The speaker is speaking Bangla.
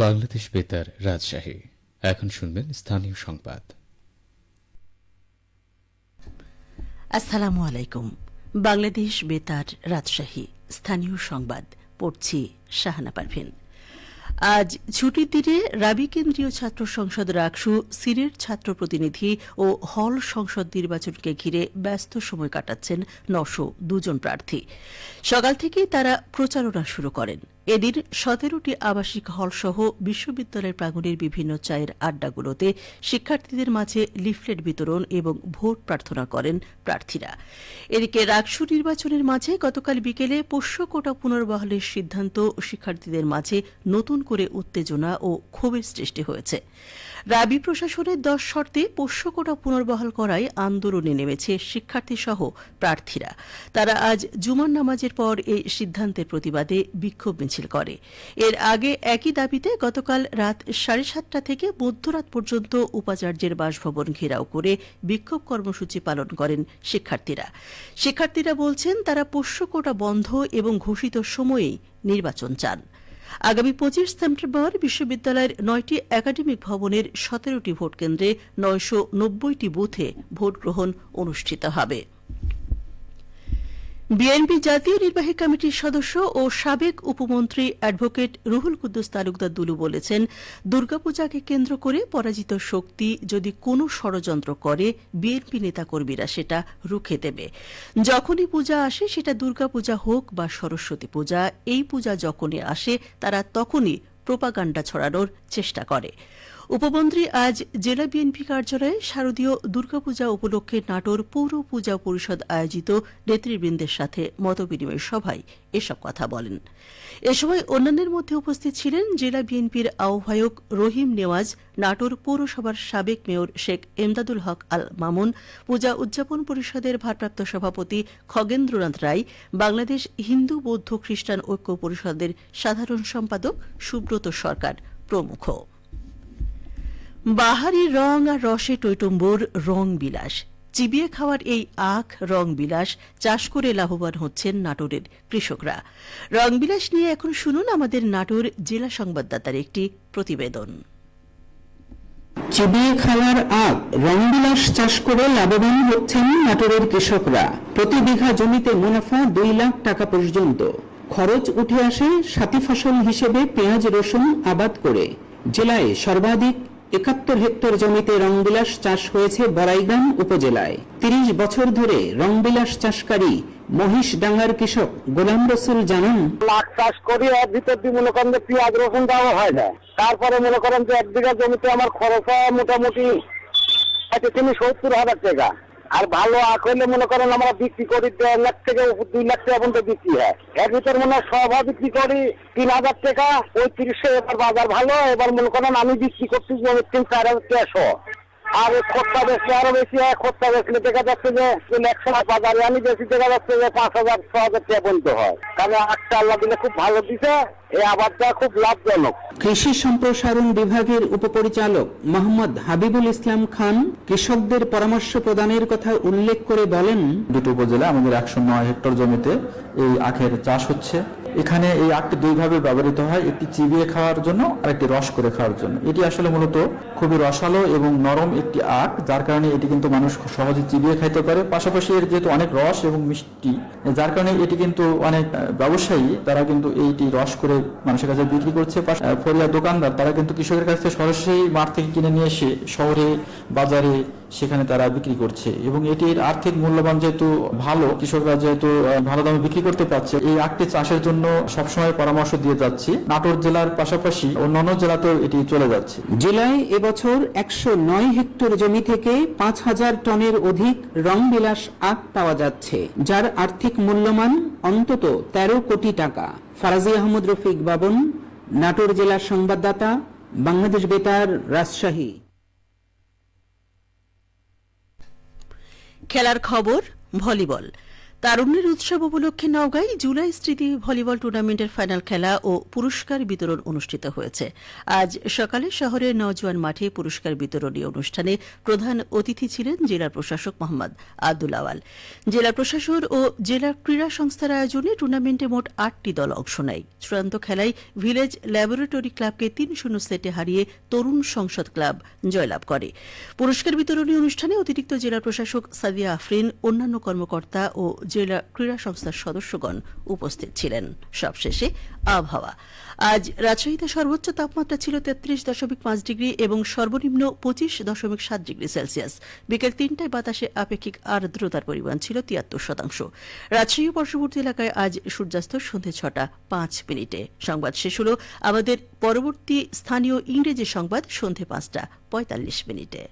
বাংলাদেশ বেতার রাজশাহী। এখন শুনবেন স্থানীয় সংবাদ। আসসালামু আলাইকুম। বাংলাদেশ বেতার রাজশাহী স্থানীয় সংবাদ পড়ছি শাহানা পারভিন। আজ ছুটির দিনে রাবি কেন্দ্রীয় ছাত্র সংসদ রাকসু সিরের ছাত্র প্রতিনিধি ও হল সংসদ নির্বাচনকে ঘিরে ব্যস্ত সময় কাটাচ্ছেন ৯০২ জন প্রার্থী। সকাল থেকেই তারা প্রচারণা শুরু করেন। এদিন ১৭টি আবাসিক হলসহ বিশ্ববিদ্যালয়ের প্রাঙ্গণের বিভিন্ন চায়ের আড্ডাগুলোতে শিক্ষার্থীদের মাঝে লিফলেট বিতরণ এবং ভোট প্রার্থনা করেন প্রার্থীরা। এদিকে রাকসু নির্বাচনের মাঝে গতকাল বিকেলে পোষ্য কোটা পুনর্বহালের সিদ্ধান্ত শিক্ষার্থীদের মাঝে নতুন করে উত্তেজনা ও ক্ষোভের সৃষ্টি হয়েছে। রাবি প্রশাসনের ১০ শর্তে পোষ্য কোটা পুনর্বহাল করায় আন্দোলনে নেমেছে শিক্ষার্থীসহ প্রার্থীরা। তারা আজ জুমার নামাজের পর এই সিদ্ধান্তের প্রতিবাদে বিক্ষোভ মিছিল করে। এর আগে একই দাবিতে গতকাল রাত ৭:৩০ থেকে মধ্যরাত পর্যন্ত উপাচার্যের বাসভবন ঘেরাও করে বিক্ষোভ কর্মসূচি পালন করেন শিক্ষার্থীরা বলছেন তারা পোষ্য কোটা বন্ধ এবং ঘোষিত সময়েই নির্বাচন চান। আগামী ২৫ সেপ্টেম্বর বিশ্ববিদ্যালয়ের ৯টি একাডেমিক ভবনের ১৭টি ভোটকেন্দ্রে ৯৯০টি বুথে ভোট গ্রহণ অনুষ্ঠিত হবে। বিএনপি জাতীয় নির্বাহী কমিটির সদস্য ও সাবেক উপমন্ত্রী অ্যাডভোকেট রুহুল কুদ্দুস তালুকদার দুলু বলেছেন, দুর্গাপূজাকে কেন্দ্র করে পরাজিত শক্তি যদি কোনো ষড়যন্ত্র করে বিএনপি নেতাকর্মীরা সেটা রুখে দেবে। যখনই পূজা আসে, সেটা দুর্গাপূজা হোক বা সরস্বতী পূজা, এই পূজা যখনই আসে তারা তখনই প্রোপাগান্ডা ছড়ানোর চেষ্টা করে। উপমন্ত্রী আজ জেলা বিএনপি কার্যালয়ে শারদীয় দুর্গাপূজা উপলক্ষে নাটোর পৌর পূজা পরিষদ আয়োজিত নেতৃবৃন্দের সাথে মতবিনিময় সভায় এসব কথা বলেন। এ সময় অন্যান্যের মধ্যে উপস্থিত ছিলেন জেলা বিএনপির আহ্বায়ক রহিম নেওয়াজ, নাটোর পৌরসভার সাবেক মেয়র শেখ এমদাদুল হক আল মামুন, পূজা উদযাপন পরিষদের ভারপ্রাপ্ত সভাপতি খগেন্দ্রনাথ রায়, বাংলাদেশ হিন্দু বৌদ্ধ খ্রিস্টান ঐক্য পরিষদের সাধারণ সম্পাদক সুব্রত সরকার প্রমুখ। বাহারি রং আর রসে টৈটম্বুর রং বিলাস, চিবিয়ে খাওয়ার এই আখ রং বিলাস চাষ করে লাভবান হচ্ছেন নাটোরের কৃষকরা। রং বিলাস নিয়ে এখন শুনুন আমাদের নাটোর জেলা সংবাদদাতার একটি প্রতিবেদন। চিবিয়ে খাওয়ার আখ রংবিলাস চাষ করে লাভবান হচ্ছেন নাটোরের কৃষকরা। প্রতি বিঘা জমিতে মুনাফা ২ লাখ টাকা পর্যন্ত। খরচ উঠে আসে সাথী ফসল হিসেবে পেঁয়াজ রসুন আবাদ করে। জেলায় সর্বাধিক ৭১ হেক্টর জমিতে রংবিলাস চাষ হয়েছে বড়াইগ্রাম উপজেলায়। ৩০ বছর ধরে রংবিলাস চাষকারী মহিষডাঙ্গার কৃষক গোলাম রসুল জানান, মাছ চাষ করি, এর ভিতর দিয়ে মনে করেন যে পেঁয়াজ রসুন দেওয়া হয় না। তারপরে মনে করেন যে ১ বিঘা জমিতে আমার খরচ হয় মোটামুটি ৭০,০০০ টাকা। আর ভালো আখ হইলে মনে করেন আমরা বিক্রি করি ১.৫ লাখ থেকে ২ লাখ টাকা পর্যন্ত বিক্রি হয়। এর ভিতর মনে হয় সভা বিক্রি করি ৩,০০০ টাকা, ৩৫০০। এবার বাজার ভালো, এবার মনে করেন আমি বিক্রি করছি ৩,০০০ টাকা। আর খোঁজটা বেশি আরো বেশি হয়। খোঁজটা বেশি দেখা যাচ্ছে যে ১০০ বাজারে আমি বেশি দেখা যাচ্ছে যে ৫,০০০ ৬,০০০ টাকা পর্যন্ত হয়। কারণ আখটা আল্লাহ দিলে খুব ভালো দিছে, এই আবাদটা খুব লাভজনক। কৃষি সম্প্রসারণ বিভাগের উপপরিচালক মোহাম্মদ হাবিবুল ইসলাম খান কৃষকদের পরামর্শ প্রদানের কথা উল্লেখ করে বলেন, দুটো উপজেলা আমাদের ১০৯ হেক্টর জমিতে এই আখের চাষ হচ্ছে। এখানে এই আখটি দুইভাবে ব্যবহৃত হয়, একটি চিবিয়ে খাওয়ার জন্য আর একটি রস করে খাওয়ার জন্য। এটি আসলে মূলত খুবই রসালো এবং নরম একটি আখ, যার কারণে এটি কিন্তু মানুষ সহজে চিবিয়ে খাইতে পারে। পাশাপাশি এর যেহেতু অনেক রস এবং মিষ্টি, যার কারণে এটি কিন্তু অনেক ব্যবসায়ী তারা কিন্তু এইটি রস করে মানুষের কাছে বিক্রি করছে। ফরিয়া দোকানদার তারা কিন্তু কৃষকের কাছ থেকে সরাসরি মাঠ থেকে কিনে নিয়ে এসে শহরে বাজারে সেখানে তারা বিক্রি করছে এবং এটির আর্থিক মূল্যবান যেহেতু ভালো, কৃষকরা যেহেতু ভালো দামে বিক্রি করতে পারছে, এই আখটি চাষের জন্য সবসময় পরামর্শ দিয়ে যাচ্ছি। নাটোর জেলার পাশাপাশি অন্যান্য জেলাতেও এটি চলে যাচ্ছে। জেলায় এবছর ১০৯ হেক্টর জমি থেকে ৫,০০০ টনের অধিক রংবিলাস আখ পাওয়া যাচ্ছে, যার আর্থিক মূল্যমান অন্তত ১৩ কোটি টাকা। ফারাজি আহমদ রফিক বাবন, নাটোর জেলার সংবাদদাতা, বাংলাদেশ বেতার, রাজশাহী। খেলার খবর ভলিবল। তারুণ্যের উৎসব উপলক্ষে নওগাঁয় জুলাই স্মৃতি ভলিবল টুর্নামেন্টের ফাইনাল খেলা ও পুরস্কার বিতরণ অনুষ্ঠিত হয়েছে। আজ সকালে শহরের নওজোয়ান মাঠে পুরস্কার বিতরণী অনুষ্ঠানে প্রধান অতিথি ছিলেন জেলা প্রশাসক মোহাম্মদ আব্দুল আওয়াল। জেলা প্রশাসন ও জেলা ক্রীড়া সংস্থার আয়োজনে টুর্নামেন্টে মোট 8টি দল অংশ নেয়। চূড়ান্ত খেলায় ভিলেজ ল্যাবরেটরি ক্লাবকে 3-0 সেটে হারিয়ে তরুণ সংসদ ক্লাব জয়লাভ করে। পুরস্কার বিতরণী অনুষ্ঠানে অতিরিক্ত জেলা প্রশাসক সাদিয়া আফরিন, অন্যান্য কর্মকর্তা ও জেলা ক্রীড়া সংস্থার সদস্যগণ উপস্থিত ছিলেন। সবশেষে আবহাওয়া। আজ রাজশাহীতে সর্বোচ্চ তাপমাত্রা ছিল 33.5 ডিগ্রি এবং সর্বনিম্ন 25.7 ডিগ্রি সেলসিয়াস। বিকেল 3টায় বাতাসে আপেক্ষিক আর্দ্রতার পরিমাণ ছিল 73%। রাজশাহী পার্শ্ববর্তী এলাকায় আজ সূর্যাস্ত সন্ধ্যে 6:05। সংবাদ শেষ হল। আমাদের পরবর্তী স্থানীয় ইংরেজি সংবাদ সন্ধ্যে 5:45।